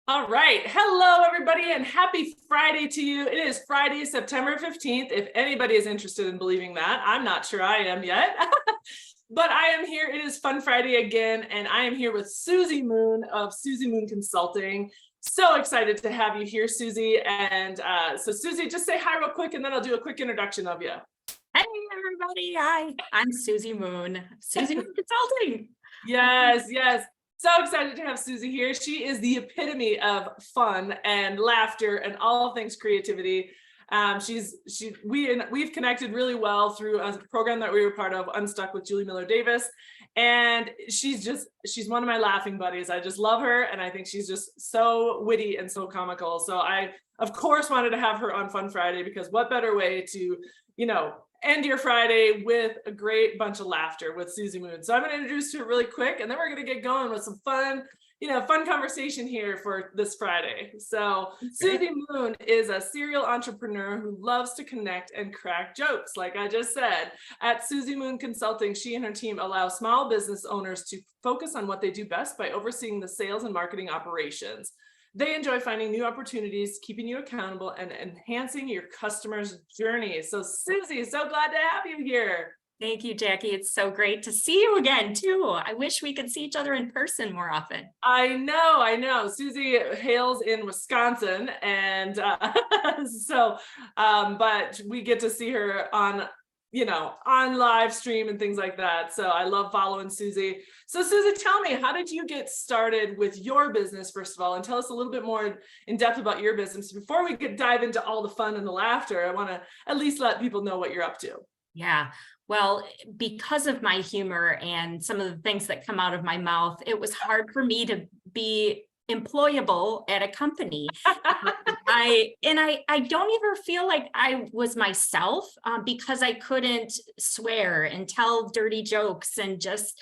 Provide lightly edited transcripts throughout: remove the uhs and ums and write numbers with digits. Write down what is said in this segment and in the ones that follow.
All right. Hello, everybody, and happy Friday to you. It is Friday, September 15th. If anybody is interested in believing that, I'm not sure I am yet, but I am here. It is Fun Friday again, and I am here with Susie Moon of Susie Moon Consulting. So excited to have you here, Susie. And so, Susie, just say hi real quick, and then I'll do a quick introduction of you. Hey everybody, hi, I'm Susie Moon, Susie Moon Consulting. Yes. So excited to have Susie here. She is the epitome of fun and laughter and all things creativity. We've connected really well through a program that we were part of, Unstuck with Julie Miller Davis, and she's one of my laughing buddies. I just love her, and I think she's just so witty and so comical. So I, of course, wanted to have her on Fun Friday because what better way to, end your Friday with a great bunch of laughter with Susie Moon. So I'm going to introduce her really quick, and then we're going to get going with some fun conversation here for this Friday. So Susie Moon is a serial entrepreneur who loves to connect and crack jokes. Like I just said, at Susie Moon Consulting, she and her team allow small business owners to focus on what they do best by overseeing the sales and marketing operations. They enjoy finding new opportunities, keeping you accountable, and enhancing your customers' journey. So Susie, so glad to have you here. Thank you, Jackie. It's so great to see you again, too. I wish we could see each other in person more often. I know. Susie hails in Wisconsin, and but we get to see her on live stream and things like that. So I love following Susie. So Susie, tell me, how did you get started with your business, first of all, and tell us a little bit more in depth about your business. Before we dive into all the fun and the laughter, I want to at least let people know what you're up to. Yeah. Well, because of my humor and some of the things that come out of my mouth, it was hard for me to be employable at a company. I don't ever feel like I was myself because I couldn't swear and tell dirty jokes and just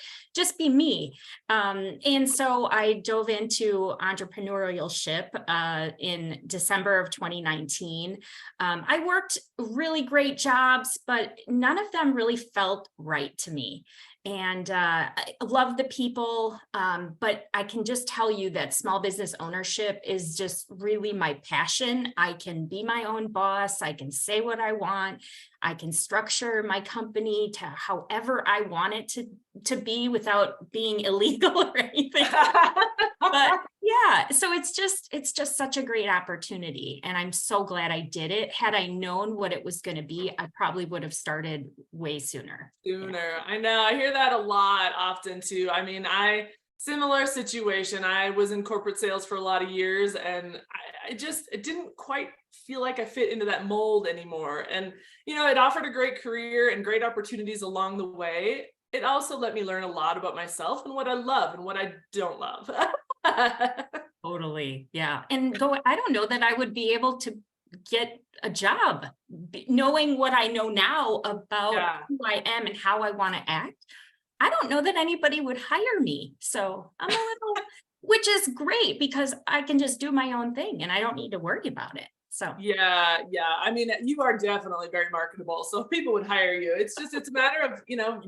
be me. And so I dove into entrepreneurship in December of 2019. I worked really great jobs, but none of them really felt right to me. And I love the people, but I can just tell you that small business ownership is just really my passion. I can be my own boss. I can say what I want. I can structure my company to however I want it to be without being illegal or anything. But yeah, so it's just such a great opportunity, and I'm so glad I did it. Had I known what it was going to be, I probably would have started way sooner. Yeah. I know, I hear that a lot often too. I mean, similar situation. I was in corporate sales for a lot of years, and it didn't quite feel like I fit into that mold anymore. And it offered a great career and great opportunities along the way. It also let me learn a lot about myself and what I love and what I don't love. Totally. Yeah. And though I don't know that I would be able to get a job knowing what I know now about who I am and how I want to act. I don't know that anybody would hire me. So I'm a little, which is great because I can just do my own thing and I don't need to worry about it. So yeah. I mean, you are definitely very marketable. So people would hire you. It's a matter of,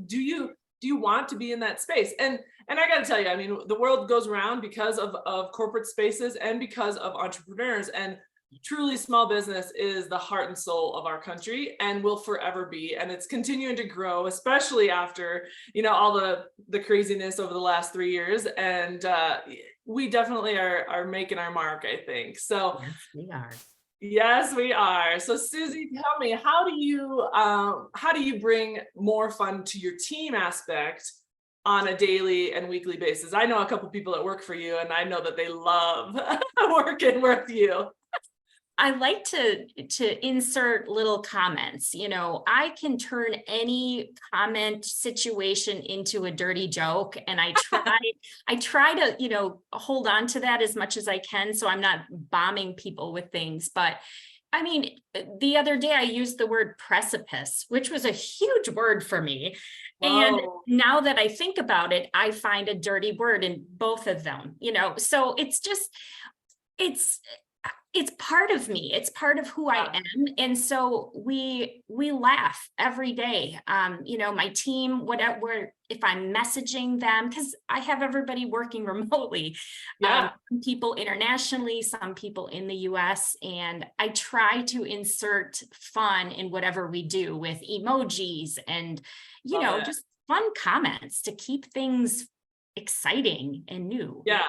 do you want to be in that space? And I got to tell you, I mean, the world goes around because of corporate spaces and because of entrepreneurs, and truly small business is the heart and soul of our country and will forever be. And it's continuing to grow, especially after, all the craziness over the last 3 years. And we definitely are making our mark, I think. So yes, we are. Yes, we are. So Susie, tell me, how do you bring more fun to your team aspect on a daily and weekly basis? I know a couple people that work for you, and I know that they love working with you. I like to insert little comments. I can turn any comment situation into a dirty joke, and I try to, hold on to that as much as I can, so I'm not bombing people with things. But I mean, the other day I used the word precipice, which was a huge word for me. Whoa. And now that I think about it, I find a dirty word in both of them, so it's part of me. It's part of who I am. And so we laugh every day. My team, whatever, if I'm messaging them, because I have everybody working remotely, some people internationally, some people in the US, and I try to insert fun in whatever we do with emojis and, just fun comments to keep things exciting and new. Yeah.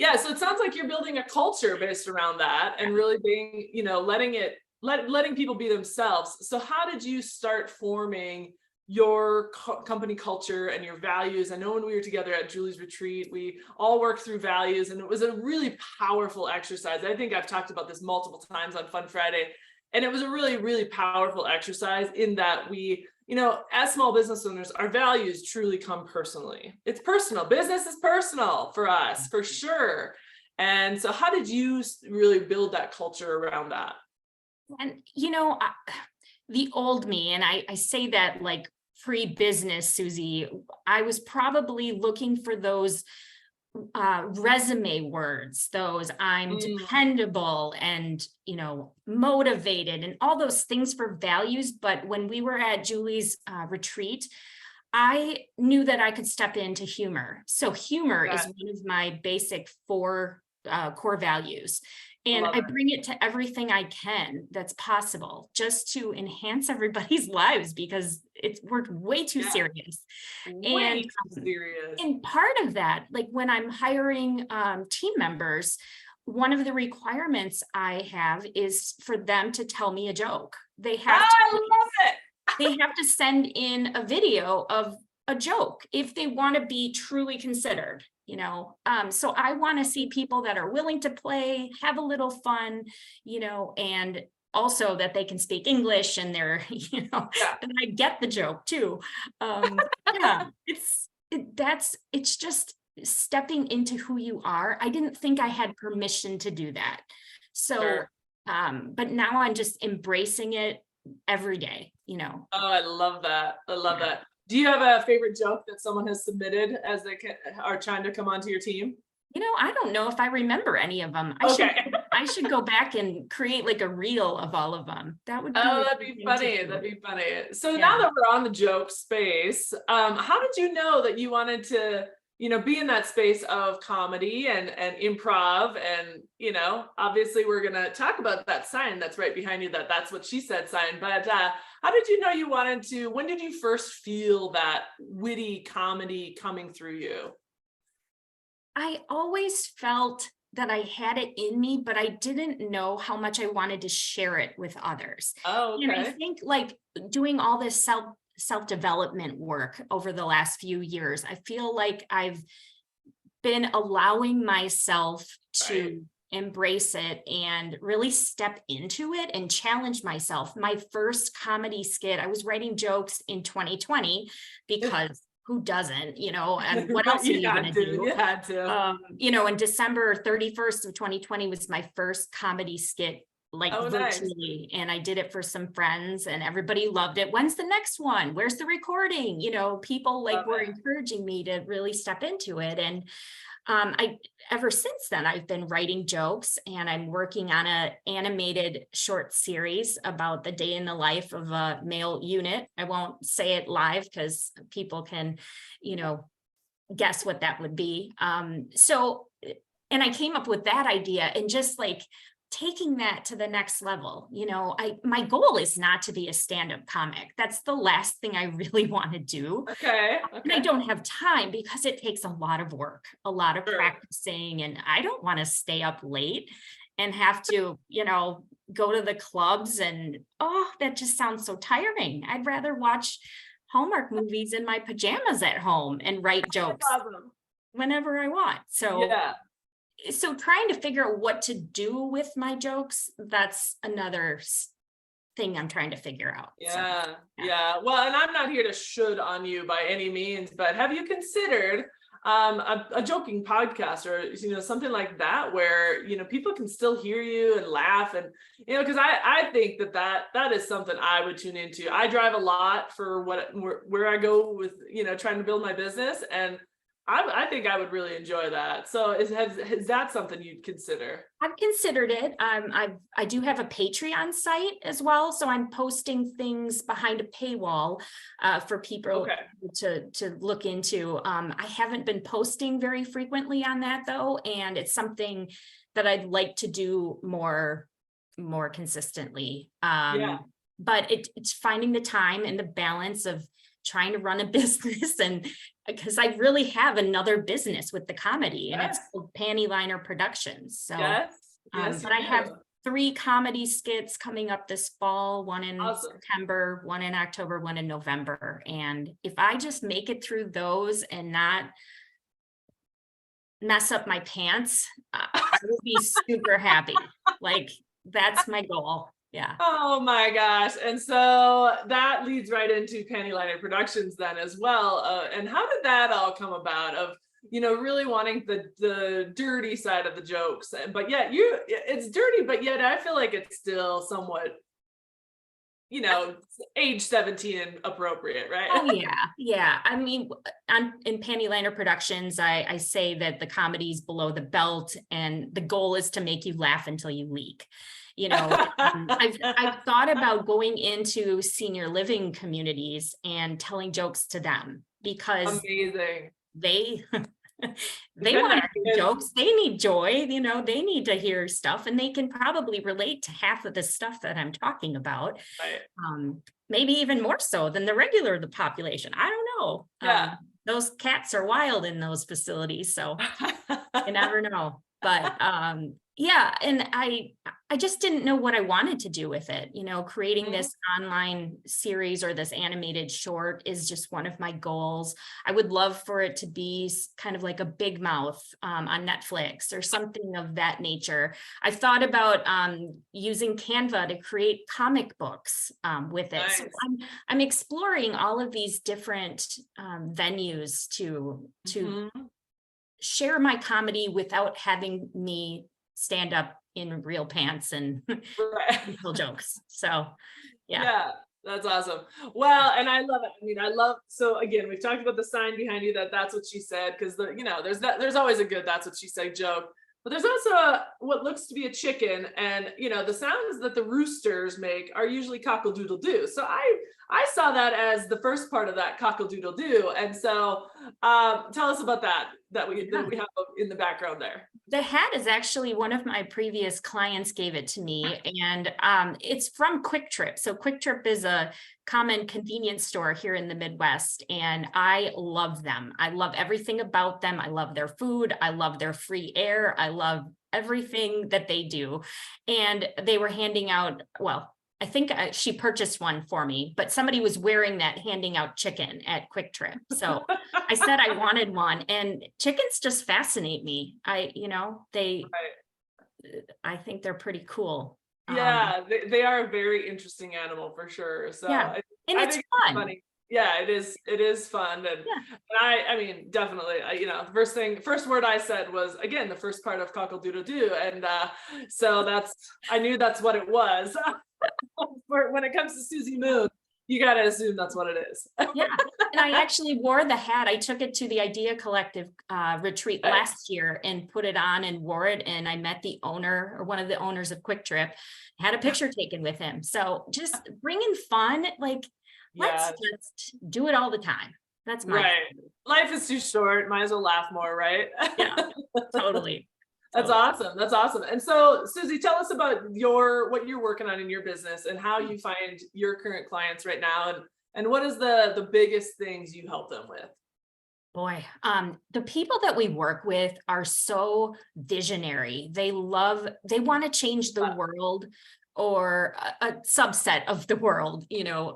Yeah, so it sounds like you're building a culture based around that and really being, letting people be themselves. So how did you start forming your company culture and your values? I know when we were together at Julie's retreat, we all worked through values, and it was a really powerful exercise. I think I've talked about this multiple times on Fun Friday, and it was a really, really powerful exercise in that we, as small business owners, our values truly come personally. It's personal. Business is personal for us, for sure. And so how did you really build that culture around that? And, the old me, and I say that like pre-business, Susie, I was probably looking for those resume words, those I'm dependable and, motivated and all those things for values. But when we were at Julie's retreat, I knew that I could step into humor. So humor is one of my basic 4 core values. And I bring it to everything I can that's possible just to enhance everybody's lives, because we're way too serious. Way too serious. And part of that, like when I'm hiring team members, one of the requirements I have is for them to tell me a joke. They have I love it. They have to send in a video of a joke if they want to be truly considered. So I want to see people that are willing to play, have a little fun, and also that they can speak English and they're, and I get the joke too. It's just stepping into who you are. I didn't think I had permission to do that. So, but now I'm just embracing it every day, Oh, I love that. I love that. Do you have a favorite joke that someone has submitted as they are trying to come onto your team? I don't know if I remember any of them. I should go back and create like a reel of all of them. That would be that'd be funny. That'd be funny. So now that we're on the joke space, how did you know that you wanted to, be in that space of comedy and improv? And, obviously we're going to talk about that sign that's right behind you, that's what she said sign. But how did you know you wanted to, when did you first feel that witty comedy coming through you? I always felt that I had it in me, but I didn't know how much I wanted to share it with others. Oh, okay. And I think like doing all this self-development work over the last few years, I feel like I've been allowing myself to embrace it and really step into it and challenge myself. My first comedy skit, I was writing jokes in 2020 because who doesn't, and what else are you going to do? You had to. And December 31st of 2020 was my first comedy skit, like virtually. Nice. And I did it for some friends and everybody loved it. When's the next one? Where's the recording? People were encouraging me to really step into it. And ever since then, I've been writing jokes, and I'm working on an animated short series about the day in the life of a male unit. I won't say it live because people can, guess what that would be. And I came up with that idea and just like taking that to the next level. My goal is not to be a stand-up comic. That's the last thing I really want to do. Okay. And I don't have time because it takes a lot of work, a lot of practicing, and I don't want to stay up late and have to, go to the clubs and, that just sounds so tiring. I'd rather watch Hallmark movies in my pajamas at home and write jokes whenever I want. So trying to figure out what to do with my jokes, that's another thing I'm trying to figure out. Yeah. Well, and I'm not here to should on you by any means, but have you considered a joking podcast or, something like that where, people can still hear you and laugh and, because I think that is something I would tune into. I drive a lot for where I go with, trying to build my business, and I think I would really enjoy that. So is that something you'd consider? I've considered it. I do have a Patreon site as well, so I'm posting things behind a paywall for people Okay. to look into. I haven't been posting very frequently on that though, and it's something that I'd like to do more consistently. Yeah. But it's finding the time and the balance of trying to run a business, and because I really have another business with the comedy, and it's Yes. called Panty Liner Productions. So Yes. Yes. but You I have do. 3 comedy skits coming up this fall, one in Awesome. September, one in October, one in November. And if I just make it through those and not mess up my pants, I will be super happy. Like, that's my goal. Yeah. Oh my gosh. And so that leads right into Panty Liner Productions then as well. And how did that all come about of, really wanting the dirty side of the jokes, but yet it's dirty, but yet I feel like it's still somewhat, age 17 appropriate, right? Oh yeah, yeah. I mean, in Panty Liner Productions, I say that the comedy's below the belt, and the goal is to make you laugh until you leak. I've thought about going into senior living communities and telling jokes to them, because Amazing. they they Been want to there. hear jokes. They need joy. They need to hear stuff, and they can probably relate to half of the stuff that I'm talking about. Right. Maybe even more so than the population. I don't know. Yeah. Those cats are wild in those facilities, so you never know. But yeah, and I just didn't know what I wanted to do with it. Creating this online series or this animated short is just one of my goals. I would love for it to be kind of like a Big Mouth on Netflix or something of that nature. I've thought about using Canva to create comic books with it. Nice. So I'm exploring all of these different venues to share my comedy without having me stand up in real pants and right. jokes. So yeah, that's awesome. Well, and I love it. I mean, so again, we've talked about the sign behind you, that's what she said, because there's always a good that's what she said joke, but there's also what looks to be a chicken, and the sounds that the roosters make are usually cockle-doodle-doo. So I saw that as the first part of that cockle-doodle-doo. And so tell us about that we have in the background there. The hat is actually one of my previous clients gave it to me, and it's from Quick Trip. So Quick Trip is a common convenience store here in the Midwest, and I love them. I love everything about them. I love their food. I love their free air. I love everything that they do. And they were handing out, well, I think she purchased one for me, but somebody was wearing that handing out chicken at Quick Trip. So I said I wanted one, and chickens just fascinate me. I think they're pretty cool. Yeah, they are a very interesting animal for sure. So yeah, and it's fun. Funny. Yeah, it is fun. And I mean, definitely, the first word I said was, again, the first part of cockle-doodle-doo. And so I knew that's what it was. When it comes to Susie Moon, you got to assume that's what it is. Yeah. And I actually wore the hat. I took it to the Idea Collective retreat last year and put it on and wore it. And I met the owner, or one of the owners of Quick Trip, had a picture taken with him. So just bringing fun, let's just do it all the time. That's my right. Life is too short. Might as well laugh more, right? Yeah, totally. That's awesome. That's awesome. And so, Susie, tell us about what you're working on in your business and how you find your current clients right now, and what is the biggest things you help them with? Boy, the people that we work with are so visionary. They want to change the world, or a subset of the world,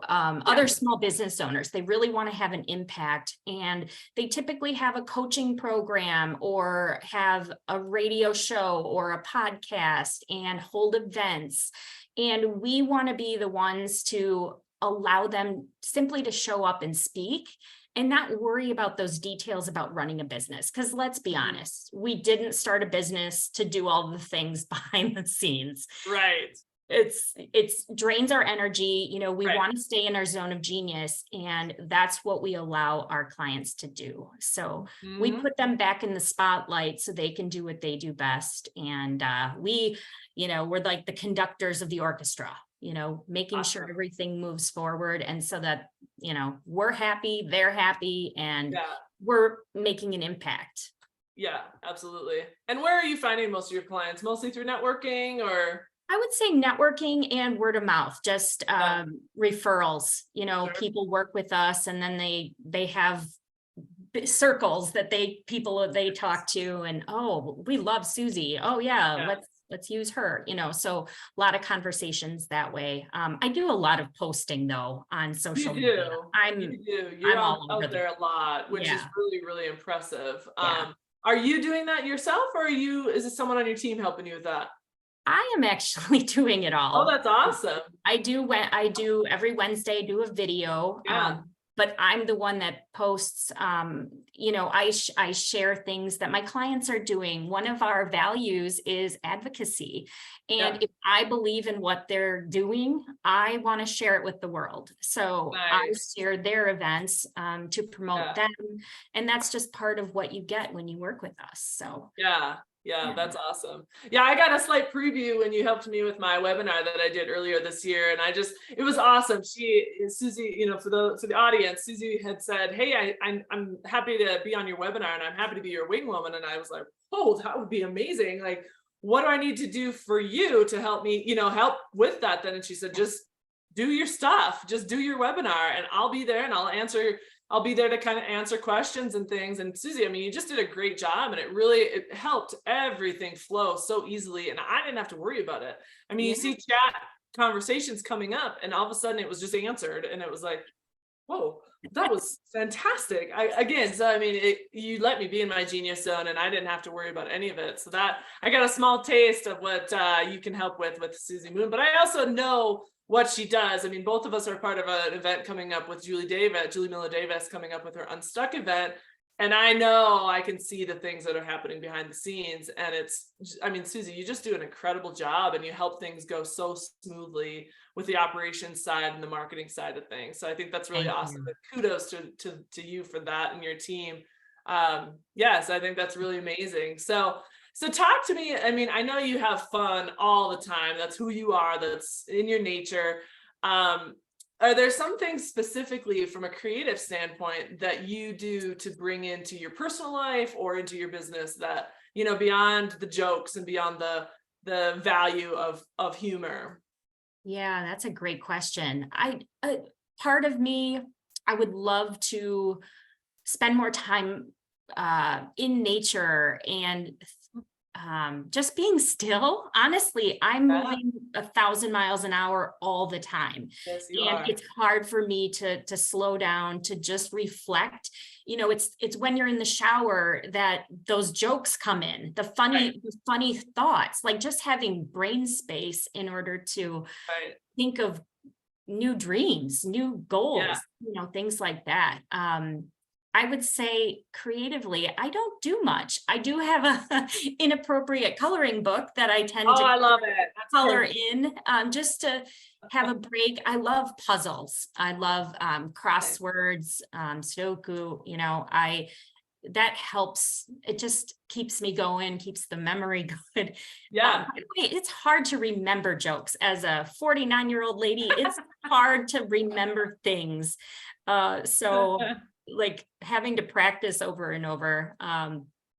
other small business owners. They really want to have an impact, and they typically have a coaching program or have a radio show or a podcast and hold events. And we want to be the ones to allow them simply to show up and speak and not worry about those details about running a business. Because let's be honest, we didn't start a business to do all the things behind the scenes. Right. it's drains our energy. You know, we Right. want to stay in our zone of genius, and that's what we allow our clients to do. So we Mhm. put them back in the spotlight so they can do what they do best. And we, you know, we're like the conductors of the orchestra, you know, making sure Awesome. everything moves forward, and so that, you know, we're happy, they're happy, and Yeah. we're making an impact. Yeah, absolutely. And where are you finding most of your clients? Mostly through networking or? I would say networking and word of mouth, just Yeah, referrals. You know, sure. people work with us, and then they have circles that they talk to, and oh, we love Susie. Oh yeah, Yeah. let's use her. You know, so a lot of conversations that way. I do a lot of posting though on You social media. do. You I'm do. You're I'm on all over out the there a lot, which is yeah really, really impressive. yeah. Are you doing that yourself or is it someone on your team helping you with that? I am actually doing it Oh, all. that's awesome. I do every Wednesday, do a video, Yeah. but I'm the one that posts, you know, I share things that my clients are doing. One of our values is advocacy. Yeah. And if I believe in what they're doing, I want to share it with the world. So I Nice. share their events, to promote Yeah. them. And that's just part of what you get when you work with us. So Yeah. Yeah, yeah. that's awesome. Yeah, I got a slight preview when you helped me with my webinar that I did earlier this year, and it was awesome. Susie, you know, for the audience, Susie had said, "Hey, I'm happy to be on your webinar, and I'm happy to be your wing woman." And I was like, "Oh, that would be amazing! Like, what do I need to do for you to help me, you know, help with that?" Then and she said, "Just do your stuff, just do your webinar, and I'll be there, and I'll be there to kind of answer questions and things." And Susie, I mean, you just did a great job, and it helped everything flow so easily, and I didn't have to worry about it. I mean, you Yeah. see chat conversations coming up, and all of a sudden it was just answered, and it was like, whoa, that was fantastic. So I mean, you let me be in my genius zone, and I didn't have to worry about any of it. So that I got a small taste of what you can help with Susie Moon, but I also know what she does. I mean, both of us are part of an event coming up with Julie Miller Davis coming up with her Unstuck event. And I know I can see the things that are happening behind the scenes. And I mean, Susie, you just do an incredible job, and you help things go so smoothly with the operations side and the marketing side of things. So I think that's really Thank awesome. you. And kudos to you for that and your team. Yes, I think that's really amazing. So talk to me. I mean, I know you have fun all the time. That's who you are. That's in your nature. Um, are there some things specifically from a creative standpoint that you do to bring into your personal life or into your business that, you know, beyond the jokes and beyond the value of humor? Yeah, that's a great question. Part of me, I would love to spend more time in nature and just being still. Honestly, I'm Yeah, moving 1,000 miles an hour all the time, yes, you and are. it's hard for me to slow down, to just reflect. You know, it's when you're in the shower that those jokes come in, Right, the funny thoughts, like just having brain space in order to right. think of new dreams, new Yeah. goals, you know, things like that. I would say creatively, I don't do much. I do have a inappropriate coloring book that I tend Oh, to I love it. That's color perfect. in, just to have a break. I love puzzles. I love crosswords, Sudoku. You know, that helps. It just keeps me going, keeps the memory good. Yeah. By the way, it's hard to remember jokes as a 49-year-old lady. It's hard to remember things. So like having to practice over and over.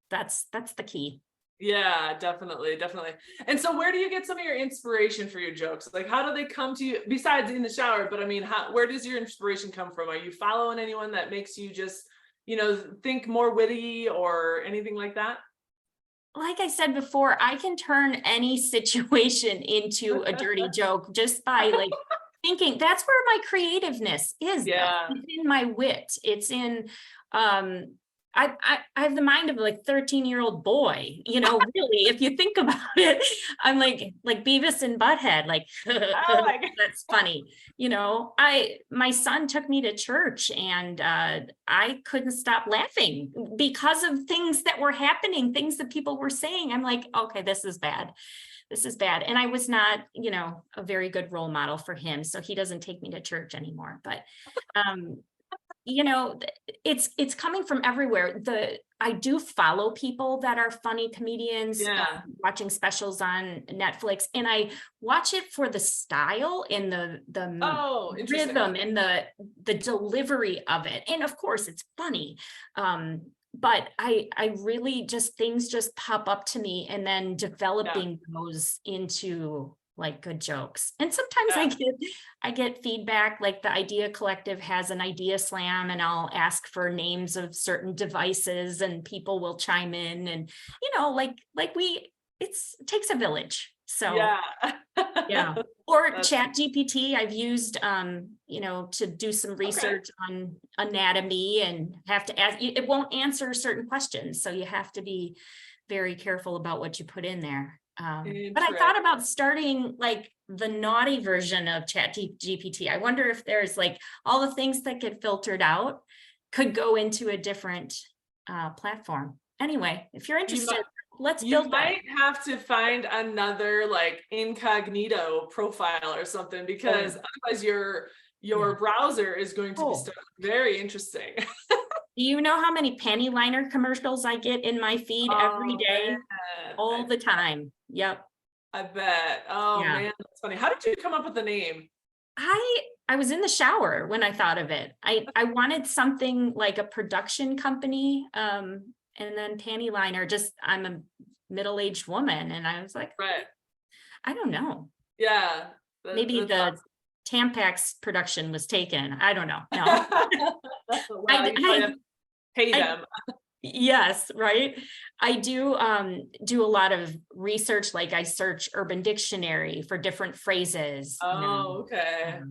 That's the key. Yeah, definitely, definitely. And so where do you get some of your inspiration for your jokes? Like, how do they come to you besides in the shower? But I mean, where does your inspiration come from? Are you following anyone that makes you just, you know, think more witty or anything like that? Like I said before, I can turn any situation into a dirty joke just by like thinking. That's where my creativeness is, though. Yeah, It's in my wit. It's in um I have the mind of like 13-year-old boy, really, if you think about it. I'm like Beavis and Butthead, like Oh my God. that's funny. My son took me to church and I couldn't stop laughing because of things that were happening, things that people were saying. I'm like, okay, this is bad. This is bad. And I was not, a very good role model for him. So he doesn't take me to church anymore. But it's coming from everywhere. I do follow people that are funny comedians, Yeah. watching specials on Netflix, and I watch it for the style and the Oh, interesting. rhythm and the delivery of it. And of course it's funny. But I really things just pop up to me, and then developing those into like good jokes. And sometimes I get feedback, like the Idea Collective has an idea slam, and I'll ask for names of certain devices and people will chime in, and it takes a village. So yeah. Or Chat GPT, I've used to do some research on anatomy, and have to ask, it won't answer certain questions. So you have to be very careful about what you put in there. But I thought about starting like the naughty version of Chat GPT. I wonder if there's like all the things that get filtered out could go into a different platform. Anyway, if you're interested, let's build that. You might have to find another like incognito profile or something, because otherwise your browser is going to be very interesting. Do you know how many panty liner commercials I get in my feed every day? Man. All the time. Yep. I bet. Oh man, that's funny. How did you come up with the name? I was in the shower when I thought of it. I wanted something like a production company. And then panty liner, I'm a middle-aged woman, and I was like, I don't know. Yeah. Maybe the awesome. Tampax production was taken. I don't know. No. I pay them. Yes, right. I do a lot of research, like I search Urban Dictionary for different phrases. Okay.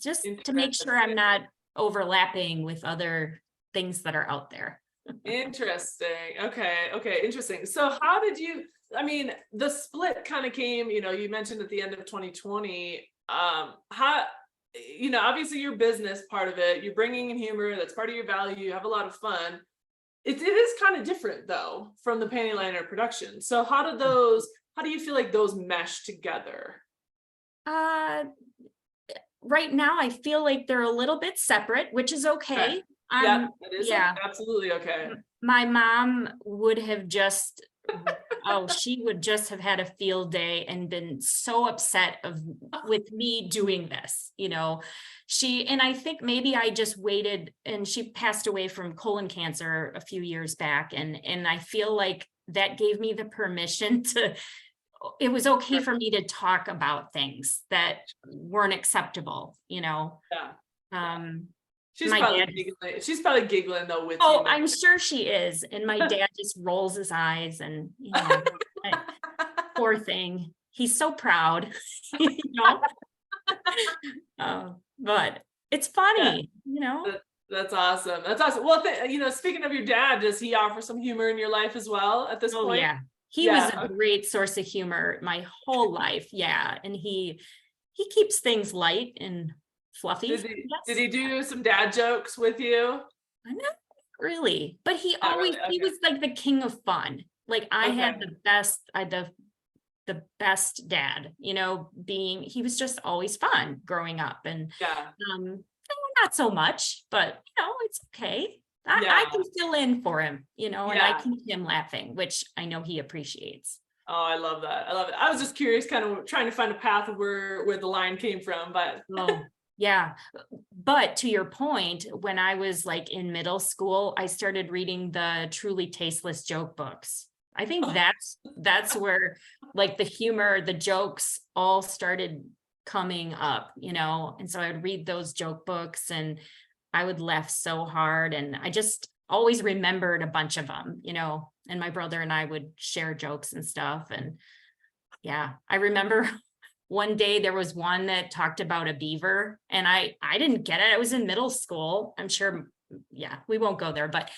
Just to make sure I'm not overlapping with other things that are out there. Interesting. Okay, interesting. So how did you, the split kind of came, you mentioned at the end of 2020, how, obviously your business part of it, you're bringing in humor, that's part of your value, you have a lot of fun. It is kind of different though from the panty liner production. So how do you feel like those mesh together? Right now I feel like they're a little bit separate, which is okay. That is absolutely okay. My mom would have she would just have had a field day and been so upset with me doing this, and I think maybe I just waited, and she passed away from colon cancer a few years back. And I feel like that gave me the permission it was okay for me to talk about things that weren't acceptable, She's probably giggling though with you. Oh, I'm sure she is. And my dad just rolls his eyes, and poor thing. He's so proud, but it's funny, That's awesome. That's awesome. Well, speaking of your dad, does he offer some humor in your life as well at this point? Yeah. He was a great source of humor my whole life. Yeah. And he keeps things light and fluffy. Did he do some dad jokes with you? Not really, but he was like the king of fun. Like I had the best dad, he was just always fun growing up, and not so much, but it's okay. I can fill in for him, and I keep him laughing, which I know he appreciates. Oh, I love that. I love it. I was just curious, kind of trying to find a path of where the line came from, but yeah. But to your point, when I was like in middle school, I started reading the Truly Tasteless joke books. I think that's where like the humor, the jokes all started coming up, and so I would read those joke books and I would laugh so hard. And I just always remembered a bunch of them, and my brother and I would share jokes and stuff. And I remember one day there was one that talked about a beaver, and I didn't get it. I was in middle school. I'm sure yeah, we won't go there, but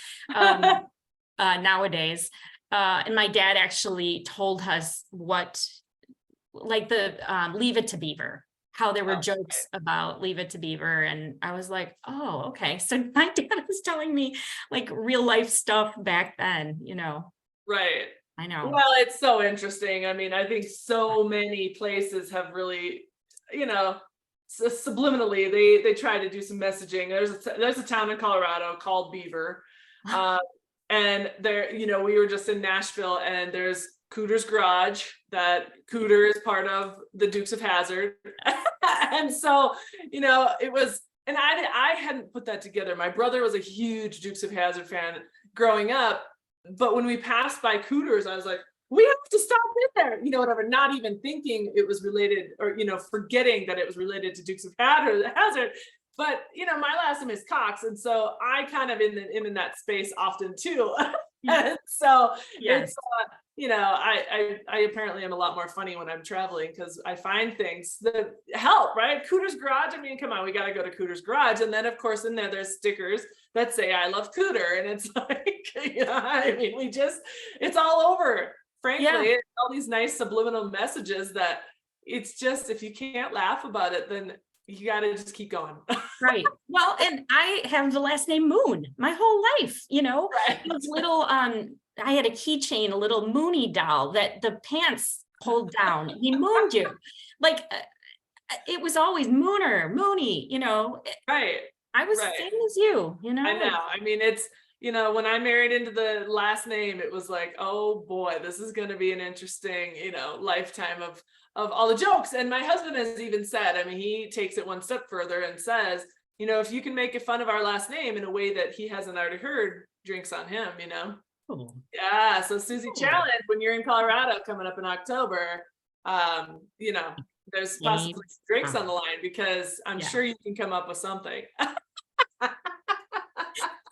nowadays. And my dad actually told us what, like the Leave It to Beaver, how there were jokes about Leave It to Beaver. And I was like, oh, okay. So my dad was telling me like real life stuff back then, Right. I know. Well, it's so interesting. I mean, I think so many places have really, subliminally, they try to do some messaging. There's a town in Colorado called Beaver. And there, we were just in Nashville, and there's Cooter's Garage, that Cooter is part of the Dukes of Hazzard. And so, it was, and I hadn't put that together. My brother was a huge Dukes of Hazzard fan growing up, but when we passed by Cooter's, I was like, we have to stop in there, whatever, not even thinking it was related, or, forgetting that it was related to Dukes of Hazzard. But, my last name is Cox. And so I kind of am in that space often too. And so it's, I apparently am a lot more funny when I'm traveling, because I find things that help, right? Cooter's Garage. I mean, come on, we got to go to Cooter's Garage. And then of course in there's stickers that say, I love Cooter. And it's like, I mean, it's all over, frankly, all these nice subliminal messages that it's just, if you can't laugh about it, then you got to just keep going. Right. Well, and I have the last name Moon my whole life, Right. those little, I had a keychain, a little Moony doll that the pants pulled down. He mooned you. Like, it was always Mooner, Moony, Right. I was Right. same as you, I know. I mean, it's, when I married into the last name, it was like, oh boy, this is going to be an interesting, lifetime of all the jokes. And my husband has even said, I mean, he takes it one step further and says, if you can make fun of our last name in a way that he hasn't already heard, drinks on him, Oh. Yeah. So Susie challenge, when you're in Colorado coming up in October, there's possibly drinks on the line, because I'm sure you can come up with something.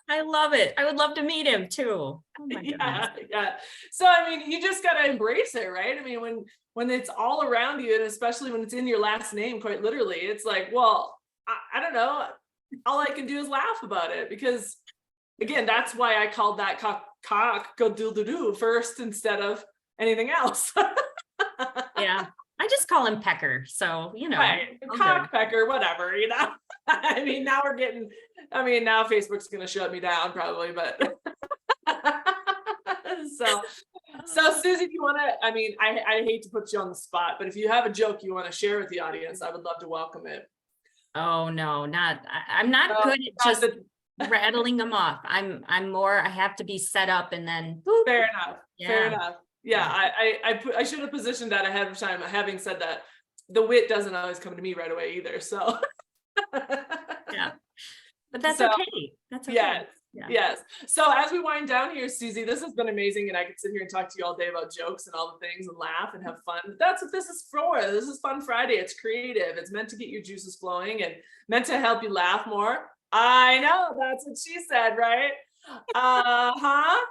I love it. I would love to meet him too. Oh my goodness. Yeah. So I mean, you just gotta embrace it, right? I mean, when it's all around you, and especially when it's in your last name, quite literally, it's like, well, I don't know. All I can do is laugh about it, because again, that's why I called that cock go do first instead of anything else. Yeah. I just call him Pecker. So, Right. Cock, Pecker, whatever, I mean, now now Facebook's going to shut me down probably, but so Susie, do you want to, I mean, I hate to put you on the spot, but if you have a joke you want to share with the audience, I would love to welcome it. Oh, no, I'm not good at just rattling them off. I'm more, I have to be set up and then. Boop. Fair enough. Yeah. Fair enough. Yeah. I should have positioned that ahead of time. Having said that, the wit doesn't always come to me right away either. So. Yeah. But that's okay. That's okay. Yes. Yeah. Yes. So as we wind down here, Susie, this has been amazing, and I could sit here and talk to you all day about jokes and all the things and laugh and have fun. But that's what this is for. This is Fun Friday. It's creative. It's meant to get your juices flowing and meant to help you laugh more. I know, that's what she said, right?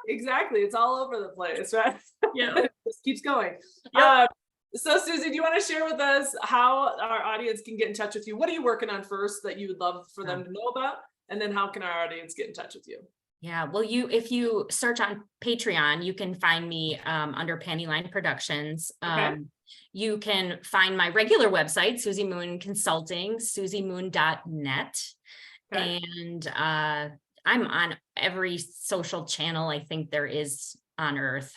Exactly. It's all over the place, right? Yeah. It just keeps going. Yep. So Susie, do you want to share with us how our audience can get in touch with you? What are you working on first that you would love for them to know about? And then how can our audience get in touch with you? Yeah, well, if you search on Patreon, you can find me under Pantyline Productions. Okay. You can find my regular website, Susie Moon Consulting, susiemoon.net. Okay. And I'm on every social channel I think there is on earth.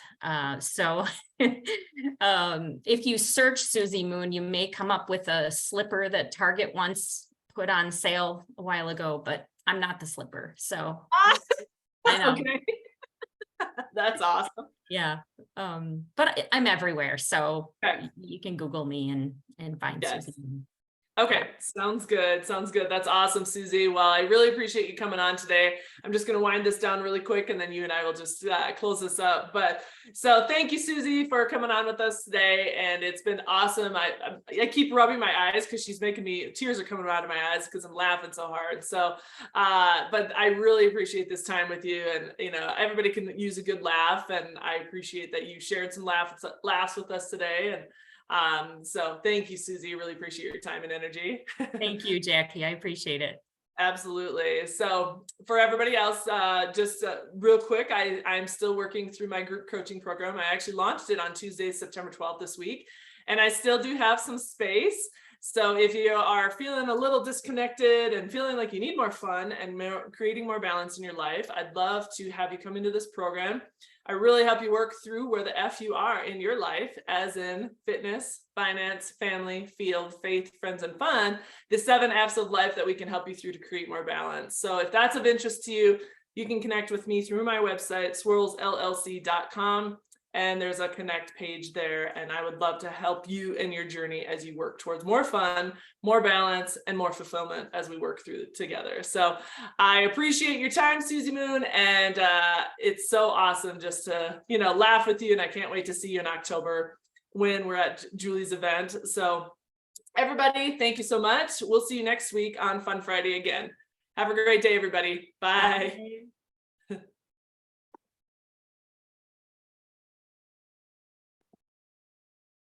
So if you search Susie Moon, you may come up with a slipper that Target once put on sale a while ago, but I'm not the slipper. So I know. Okay. That's awesome. Yeah. But I'm everywhere. So Okay. you can Google me and find Yes. Susie Moon. Okay, sounds good. Sounds good. That's awesome, Susie. Well, I really appreciate you coming on today. I'm just going to wind this down really quick, and then you and I will just close this up. But so thank you, Susie, for coming on with us today. And it's been awesome. I keep rubbing my eyes because she's making me, tears are coming out of my eyes because I'm laughing so hard. So, but I really appreciate this time with you. And, everybody can use a good laugh. And I appreciate that you shared some laughs with us today. And so thank you, Susie. Really appreciate your time and energy. Thank you, Jackie. I appreciate it. Absolutely. So for everybody else, just real quick, I'm still working through my group coaching program. I actually launched it on Tuesday, September 12th this week, and I still do have some space. So if you are feeling a little disconnected and feeling like you need more fun and creating more balance in your life, I'd love to have you come into this program. I really help you work through where the F you are in your life, as in fitness, finance, family, field, faith, friends, and fun, the 7 F's of life that we can help you through to create more balance. So if that's of interest to you, you can connect with me through my website, swirlsllc.com. And there's a connect page there. And I would love to help you in your journey as you work towards more fun, more balance, and more fulfillment as we work through it together. So I appreciate your time, Susie Moon. And it's so awesome just to, laugh with you. And I can't wait to see you in October when we're at Julie's event. So everybody, thank you so much. We'll see you next week on Fun Friday again. Have a great day, everybody. Bye. Bye.